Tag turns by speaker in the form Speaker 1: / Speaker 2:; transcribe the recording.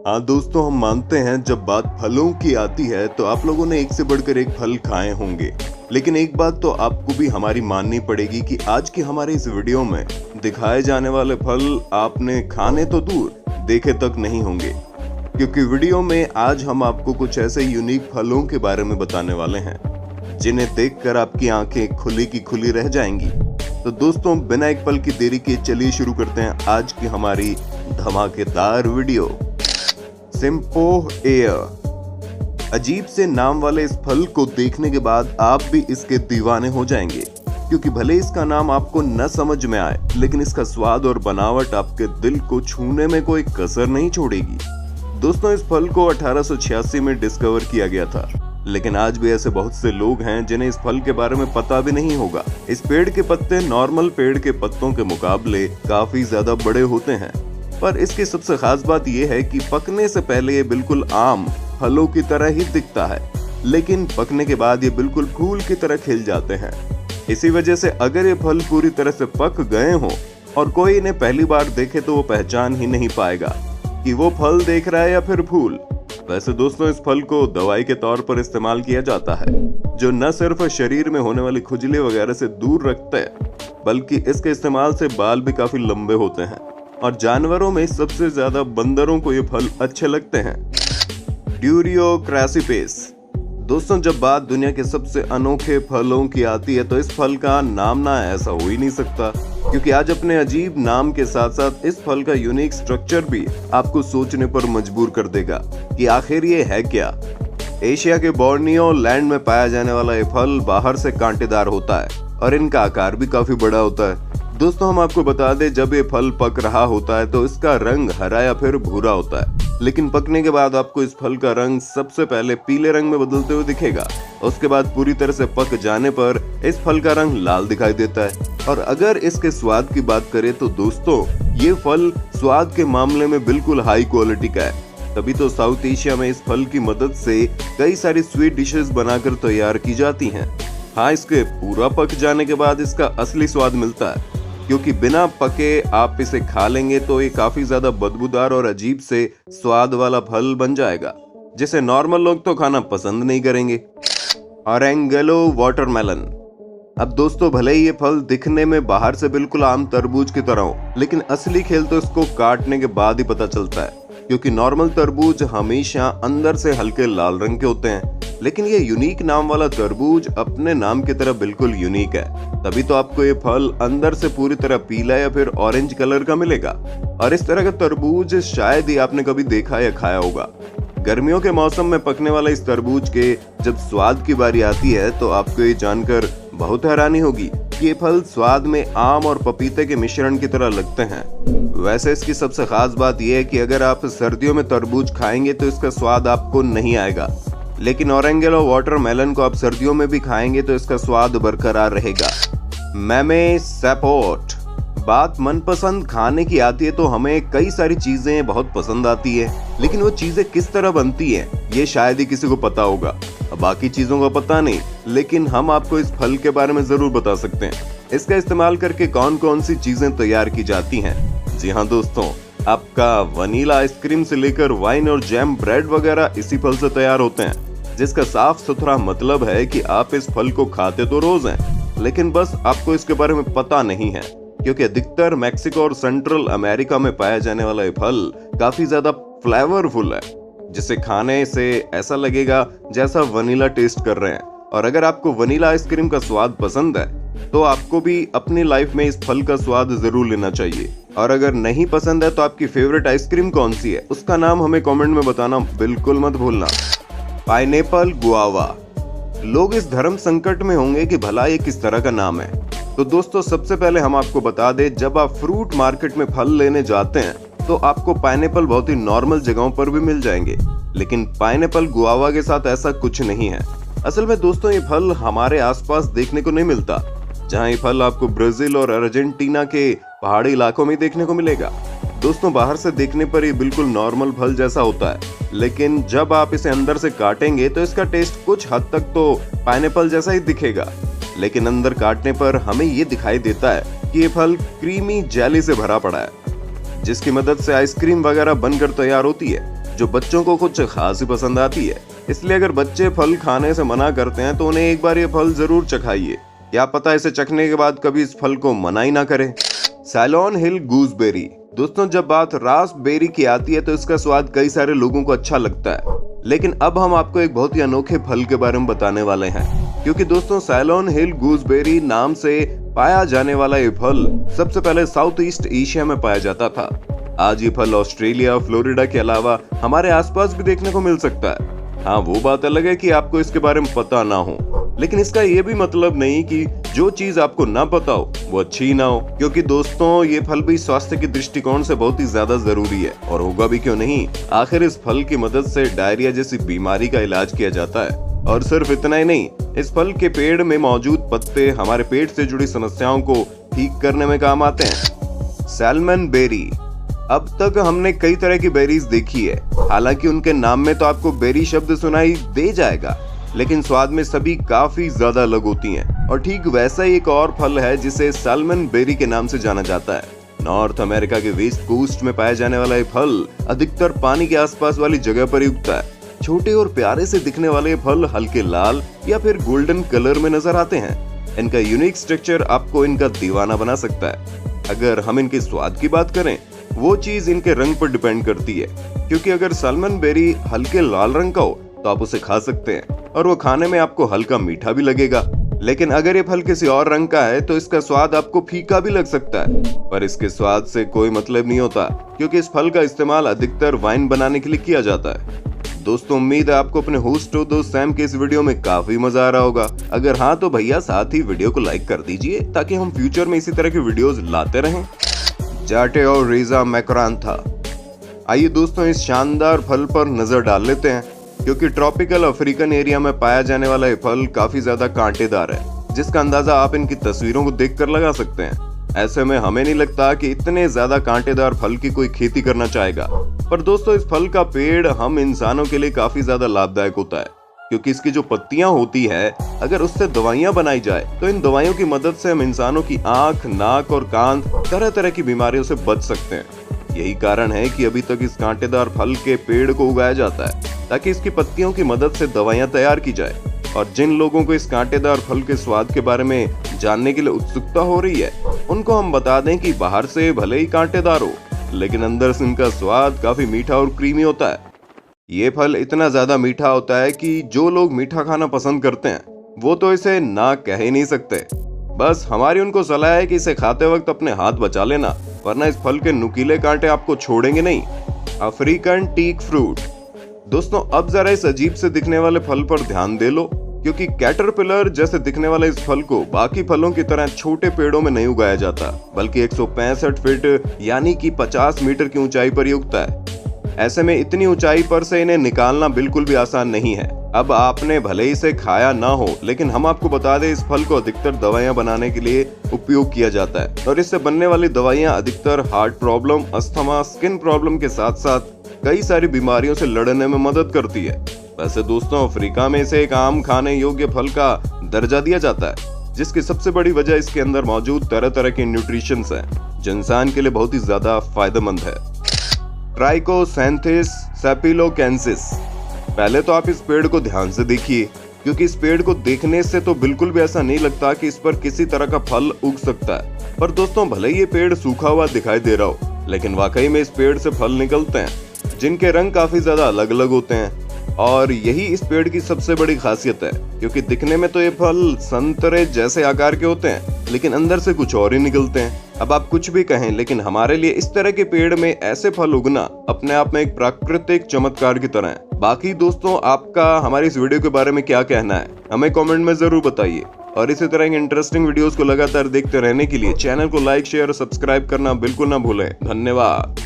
Speaker 1: हाँ दोस्तों, हम मानते हैं जब बात फलों की आती है तो आप लोगों ने एक से बढ़कर एक फल खाए होंगे। लेकिन एक बात तो आपको भी हमारी माननी पड़ेगी कि आज की हमारे इस वीडियो में दिखाए जाने वाले फल आपने खाने तो दूर देखे तक नहीं होंगे, क्योंकि वीडियो में आज हम आपको कुछ ऐसे यूनिक फलों के बारे में बताने वाले हैं जिन्हें देखकर आपकी आंखें खुली की खुली रह जाएंगी। तो दोस्तों, बिना एक पल की देरी के चलिए शुरू करते हैं आज की हमारी धमाकेदार वीडियो। सिम्पोह एयर। अजीब से नाम वाले इस फल को देखने के बाद आप भी इसके दीवाने हो जाएंगे, क्योंकि भले इसका नाम आपको न समझ में आए, लेकिन इसका स्वाद और बनावट आपके दिल को छूने में कोई कसर नहीं छोड़ेगी। दोस्तों, इस फल को 1886 में डिस्कवर किया गया था, लेकिन आज भी ऐसे बहुत से लोग हैं जिन्हें इस फल के बारे में पता भी नहीं होगा। इस पेड़ के पत्ते नॉर्मल पेड़ के पत्तों के मुकाबले काफी ज्यादा बड़े होते हैं, पर इसकी सबसे खास बात यह है कि पकने से पहले ये बिल्कुल आम फलों की तरह ही दिखता है, लेकिन पकने के बाद ये बिल्कुल फूल की तरह खिल जाते हैं। इसी वजह से अगर ये फल पूरी तरह से पक गए हों और कोई इन्हें पहली बार देखे तो वो पहचान ही नहीं पाएगा कि वो फल देख रहा है या फिर फूल। वैसे दोस्तों, इस फल को दवाई के तौर पर इस्तेमाल किया जाता है, जो न सिर्फ शरीर में होने वाली खुजली वगैरह से दूर रखता है, बल्कि इसके इस्तेमाल से बाल भी काफी लंबे होते हैं। और जानवरों में सबसे ज्यादा बंदरों को ये फल अच्छे लगते हैं। ड्यूरियो क्रासिपेस। दोस्तों, जब बात दुनिया के सबसे अनोखे फलों की आती है तो इस फल का नाम ना ऐसा हो ही नहीं सकता, क्योंकि आज अपने अजीब नाम के साथ साथ इस फल का यूनिक स्ट्रक्चर भी आपको सोचने पर मजबूर कर देगा कि आखिर ये है क्या। एशिया के बोर्नियो लैंड में पाया जाने वाला ये फल बाहर से कांटेदार होता है और इनका आकार भी काफी बड़ा होता है। दोस्तों, हम आपको बता दें, जब ये फल पक रहा होता है तो इसका रंग हरा या फिर भूरा होता है, लेकिन पकने के बाद आपको इस फल का रंग सबसे पहले पीले रंग में बदलते हुए दिखेगा। उसके बाद पूरी तरह से पक जाने पर इस फल का रंग लाल दिखाई देता है। और अगर इसके स्वाद की बात करें तो दोस्तों, ये फल स्वाद के मामले में बिल्कुल हाई क्वालिटी का है। तभी तो साउथ एशिया में इस फल की मदद से कई सारी स्वीट डिशेस बनाकर तैयार की जाती हैं। हाँ, इसके पूरा पक जाने के बाद इसका असली स्वाद मिलता है, क्योंकि बिना पके आप इसे खा लेंगे तो ये काफी ज्यादा बदबूदार और अजीब से स्वाद वाला फल बन जाएगा, जिसे नॉर्मल लोग तो खाना पसंद नहीं करेंगे। ऑरेंगेलो वाटरमेलन। अब दोस्तों, भले ही ये फल दिखने में बाहर से बिल्कुल आम तरबूज की तरह हो, लेकिन असली खेल तो इसको काटने के बाद ही पता चलता है, क्योंकि नॉर्मल तरबूज हमेशा अंदर से हल्के लाल रंग के होते हैं, लेकिन ये यूनिक नाम वाला तरबूज अपने नाम की तरह बिल्कुल यूनिक है। तभी तो आपको ये फल अंदर से पूरी तरह पीला या फिर ऑरेंज कलर का मिलेगा। और इस तरह का तरबूज शायद ही आपने कभी देखा या खाया होगा। गर्मियों के मौसम में पकने वाला इस तरबूज के जब स्वाद की बारी आती है तो आपको ये जानकर बहुत हैरानी होगी कि ये फल स्वाद में आम और पपीते के मिश्रण की तरह लगते हैं। वैसे इसकी सबसे खास बात यह है कि अगर आप सर्दियों में तरबूज खाएंगे तो इसका स्वाद आपको नहीं आएगा, लेकिन ऑरेंगेलो वाटरमेलन को आप सर्दियों में भी खाएंगे तो इसका स्वाद बरकरार रहेगा। मैमे सैपोट। बात मनपसंद खाने की आती है तो हमें कई सारी चीजें बहुत पसंद आती है, लेकिन वो चीजें किस तरह बनती हैं ये शायद ही किसी को पता होगा। बाकी चीजों का पता नहीं, लेकिन हम आपको इस फल के बारे में जरूर बता सकते हैं। इसका इस्तेमाल करके कौन कौन सी चीजें तैयार की जाती हैं। जी हाँ दोस्तों, आपका वनीला आइसक्रीम से लेकर वाइन और जैम ब्रेड वगैरह इसी फल से तैयार होते हैं, जिसका साफ सुथरा मतलब है कि आप इस फल को खाते तो रोज हैं, लेकिन बस आपको इसके बारे में पता नहीं है, क्योंकि अधिकतर मैक्सिको और सेंट्रल अमेरिका में पाया जाने वाला ये फल काफी ज्यादा फ्लेवरफुल है, जिसे खाने से ऐसा लगेगा जैसा वनीला टेस्ट कर रहे हैं। और अगर आपको वनीला आइसक्रीम का स्वाद पसंद है तो आपको भी अपनी लाइफ में इस फल का स्वाद जरूर लेना चाहिए। और अगर नहीं पसंद है तो आपकी फेवरेट आइसक्रीम कौन सी है, उसका नाम हमें कमेंट में बताना बिल्कुल मत भूलना। Pineapple guava. लोग इस धर्म संकट में होंगे कि भला ये किस तरह का नाम है। तो दोस्तों, सबसे पहले हम आपको बता दें, जब आप फ्रूट मार्केट में फल लेने जाते हैं तो आपको पाइनएप्पल बहुत ही नॉर्मल जगहों पर भी मिल जाएंगे, लेकिन पाइनएप्पल गुआवा के साथ ऐसा कुछ नहीं है। असल में दोस्तों, ये फल हमारे आसपास देखने को नहीं मिलता। जहाँ ये फल आपको ब्राजील और अर्जेंटीना के पहाड़ी इलाकों में देखने को मिलेगा। दोस्तों, बाहर से देखने पर ये बिल्कुल नॉर्मल फल जैसा होता है, लेकिन जब आप इसे अंदर से काटेंगे तो इसका टेस्ट कुछ हद तक तो पाइनएप्पल जैसा ही दिखेगा, लेकिन अंदर काटने पर हमें ये दिखाई देता है कि ये फल क्रीमी जेली से भरा पड़ा है, जिसकी मदद से आइसक्रीम वगैरह बनकर तैयार होती है। जो बच्चों को कुछ खास ही पसंद आती है। इसलिए अगर बच्चे फल खाने से मना करते हैं तो उन्हें एक बार ये फल जरूर चखाइए। क्या पता इसे चखने के बाद कभी इस फल को मना ही ना करें। सैलोन हिल गूसबेरी। दोस्तों, जब बात रास्पबेरी की आती है तो इसका स्वाद कई सारे लोगों को अच्छा लगता है, लेकिन अब हम आपको एक बहुत ही अनोखे फल के बारे में बताने वाले हैं। क्योंकि दोस्तों, सैलोन हिल गूसबेरी नाम से पाया जाने वाला ये फल सबसे पहले साउथ ईस्ट एशिया में पाया जाता था। आज ये फल ऑस्ट्रेलिया, फ्लोरिडा के अलावा हमारे आसपास भी देखने को मिल सकता है। हाँ, वो बात अलग है कि आपको इसके बारे में पता ना हो, लेकिन इसका ये भी मतलब नहीं कि जो चीज आपको ना पता हो वो अच्छी ना हो। क्योंकि दोस्तों, ये फल भी स्वास्थ्य के दृष्टिकोण से बहुत ही ज्यादा जरूरी है, और होगा भी क्यों नहीं। आखिर इस फल की मदद से डायरिया जैसी बीमारी का इलाज किया जाता है। और सिर्फ इतना ही नहीं, इस फल के पेड़ में मौजूद पत्ते हमारे पेट से जुड़ी समस्याओं को ठीक करने में काम आते हैं। Salmon berry. अब तक हमने कई तरह की बेरीज देखी है। हालांकि उनके नाम में तो आपको बेरी शब्द सुनाई दे जाएगा, लेकिन स्वाद में सभी काफी ज्यादा अलग होती हैं। और ठीक वैसा ही एक और फल है जिसे सैलमन बेरी के नाम से जाना जाता है। नॉर्थ अमेरिका के वेस्ट कोस्ट में पाया जाने वाला ये फल अधिकतर पानी के आसपास वाली जगह पर ही उगता है। छोटे और प्यारे से दिखने वाले फल हल्के लाल या फिर गोल्डन कलर में नजर आते हैं। इनका यूनिक स्ट्रक्चर आपको इनका दीवाना बना सकता है। अगर हम इनके स्वाद की बात करें, वो चीज इनके रंग पर डिपेंड करती है। क्योंकि अगर सैलमन बेरी हल्के लाल रंग का हो तो आप उसे खा सकते हैं और वो खाने में आपको हल्का मीठा भी लगेगा। लेकिन अगर ये फल किसी और रंग का है तो इसका स्वाद आपको फीका भी लग सकता है। पर इसके स्वाद से कोई मतलब नहीं होता, क्योंकि इस फल का इस्तेमाल अधिकतर वाइन बनाने के लिए किया जाता है। दोस्तों, उम्मीद है आपको अपने होस्ट और दोस्त सैम के इस वीडियो में काफी मजा आ रहा होगा। अगर हाँ तो भैया साथ ही वीडियो को लाइक कर दीजिए, ताकि हम फ्यूचर में इसी तरह की वीडियोस लाते रहें। जाटे और रेजा मैक्रांथा। आइए दोस्तों, इस शानदार फल पर नजर डाल लेते हैं। क्योंकि ट्रॉपिकल अफ्रीकन एरिया में पाया जाने वाला ये फल काफी ज्यादा कांटेदार है, जिसका अंदाजा आप इनकी तस्वीरों को देखकर लगा सकते हैं। ऐसे में हमें नहीं लगता कि इतने ज्यादा कांटेदार फल की कोई खेती करना चाहेगा। पर दोस्तों, इस फल का पेड़ हम इंसानों के लिए काफी ज्यादा लाभदायक होता है, क्योंकि इसकी जो पत्तियां होती है, अगर उससे दवाइयां बनाई जाए तो इन दवाइयों की मदद से हम इंसानों की आंख, नाक और कान तरह तरह की बीमारियों से बच सकते हैं। यही कारण है कि अभी तक इस कांटेदार फल के पेड़ को उगाया जाता है, ताकि इसकी पत्तियों की मदद से दवाइयां तैयार की जाए। और जिन लोगों को इस कांटेदार फल के स्वाद के बारे में जानने के लिए उत्सुकता हो रही है, उनको हम बता दें कि बाहर से भले ही कांटेदार हो, लेकिन अंदर से इनका स्वाद काफी मीठा और क्रीमी होता है। ये फल इतना ज्यादा मीठा होता है कि जो लोग मीठा खाना पसंद करते हैं वो तो इसे ना कह ही नहीं सकते। बस हमारी उनको सलाह है कि इसे खाते वक्त अपने हाथ बचा लेना, वरना इस फल के नुकीले कांटे आपको छोड़ेंगे नहीं। African teak fruit. दोस्तों, अब जरा इस अजीब से दिखने वाले फल पर ध्यान दे लो, क्योंकि कैटरपिलर जैसे दिखने वाले इस फल को बाकी फलों की तरह छोटे पेड़ों में नहीं उगाया जाता, बल्कि 165 फीट यानी कि 50 मीटर की ऊंचाई पर ही उगता है। ऐसे में इतनी ऊंचाई पर से इन्हें निकालना बिल्कुल भी आसान नहीं है। अब आपने भले ही इसे खाया ना हो, लेकिन हम आपको बता दें, इस फल को अधिकतर दवाइयां बनाने के लिए उपयोग किया जाता है, और इससे बनने वाली दवाइयां अधिकतर heart problem, asthma, skin problem के साथ साथ कई सारी बीमारियों से लड़ने में मदद करती है। वैसे दोस्तों, अफ्रीका में इसे एक आम खाने योग्य फल का दर्जा दिया जाता है, जिसकी सबसे बड़ी वजह इसके अंदर मौजूद तरह तरह के न्यूट्रिशंस हैं, जो इंसान के लिए बहुत ही ज्यादा फायदेमंद है। ट्राइकोसैंथिस सैपिलोकेंसिस। पहले तो आप इस पेड़ को ध्यान से देखिए, क्योंकि इस पेड़ को देखने से तो बिल्कुल भी ऐसा नहीं लगता कि इस पर किसी तरह का फल उग सकता है। पर दोस्तों, भले ही ये पेड़ सूखा हुआ दिखाई दे रहा हो, लेकिन वाकई में इस पेड़ से फल निकलते हैं, जिनके रंग काफी ज्यादा अलग अलग होते हैं। और यही इस पेड़ की सबसे बड़ी खासियत है, क्योंकि दिखने में तो ये फल संतरे जैसे आकार के होते हैं, लेकिन अंदर से कुछ और ही निकलते हैं। अब आप कुछ भी कहें, लेकिन हमारे लिए इस तरह के पेड़ में ऐसे फल उगना अपने आप में एक प्राकृतिक चमत्कार की तरह है। बाकी दोस्तों, आपका हमारी इस वीडियो के बारे में क्या कहना है, हमें कमेंट में जरूर बताइए। और इसी तरह के इंटरेस्टिंग वीडियोस को लगातार देखते रहने के लिए चैनल को लाइक, शेयर और सब्सक्राइब करना बिल्कुल ना भूलें। धन्यवाद।